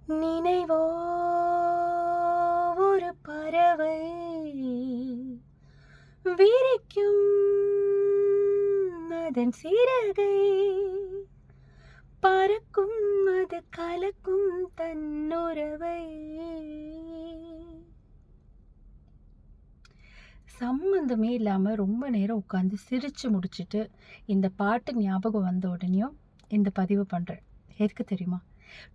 நினைவோ ஒரு பறவை விரிக்கும் அதன் சிறகை பறக்கும் அது கலக்கும் தன்னுறவை. சம்மந்தமே இல்லாமல் ரொம்ப நேரம் உட்காந்து சிரித்து முடிச்சுட்டு இந்த பாட்டு ஞாபகம் வந்த உடனேயும் இந்த பதிவு பண்ணுறேன். எதுக்கு தெரியுமா?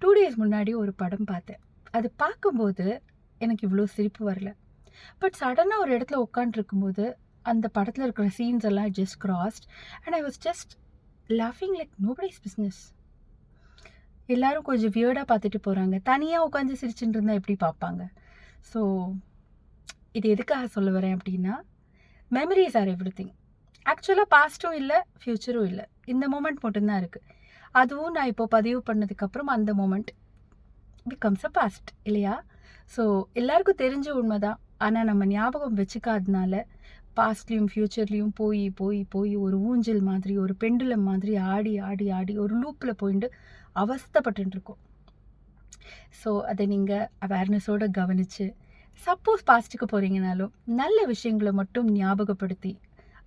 2 days முன்னாடி ஒரு படம் பார்த்தேன். அது பார்க்கும்போது எனக்கு இவ்வளோ சிரிப்பு வரல. பட் சடனாக ஒரு இடத்துல உட்காண்ட்ருக்கும்போது அந்த படத்தில் இருக்கிற சீன்ஸ் எல்லாம் just crossed and I was just லாஃபிங் லைக் நோபடிஸ் பிஸ்னஸ். எல்லோரும் கொஞ்சம் வியர்டாக பார்த்துட்டு போகிறாங்க. தனியாக உட்காந்து சிரிச்சுட்டு இருந்தால் எப்படி பார்ப்பாங்க? ஸோ இது எதுக்காக சொல்ல வரேன் அப்படின்னா, மெமரிஸ் ஆர் எவ்ரிதிங். ஆக்சுவலாக பாஸ்ட்டும் இல்லை, ஃப்யூச்சரும் இல்லை. இந்த மூமெண்ட் மட்டும்தான் இருக்குது. அதுவும் நான் இப்போ பதிவு பண்ணதுக்கப்புறம் அந்த மூமெண்ட் பிகம்ஸ் அ பாஸ்ட் இல்லையா? ஸோ எல்லாருக்கும் தெரிஞ்ச உண்மை தான். ஆனால் நம்ம ஞாபகம் வச்சுக்காதனால பாஸ்ட்லேயும் ஃப்யூச்சர்லேயும் போய் போய் போய் ஒரு ஊஞ்சல் மாதிரி, ஒரு பெண்டுலம் மாதிரி ஆடி ஆடி ஆடி ஒரு லூப்பில் போயிட்டு அவஸ்தைப்பட்டுருக்கோம். ஸோ அதை நீங்கள் அவேர்னஸோடு கவனித்து, சப்போஸ் பாஸ்ட்டுக்கு போகிறீங்கனாலும் நல்ல விஷயங்களை மட்டும் ஞாபகப்படுத்தி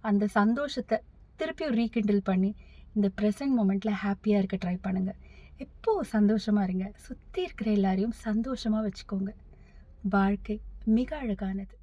அந்த சந்தோஷத்தை திருப்பியும் ரீகிண்டில் பண்ணி இந்த ப்ரெசன்ட் மூமெண்ட்டில் ஹாப்பியாக இருக்க ட்ரை பண்ணுங்கள். எப்போது சந்தோஷமாக இருங்க. சுற்றி இருக்கிற எல்லாரையும் சந்தோஷமாக வச்சுக்கோங்க. வாழ்க்கை மிக அழகானது.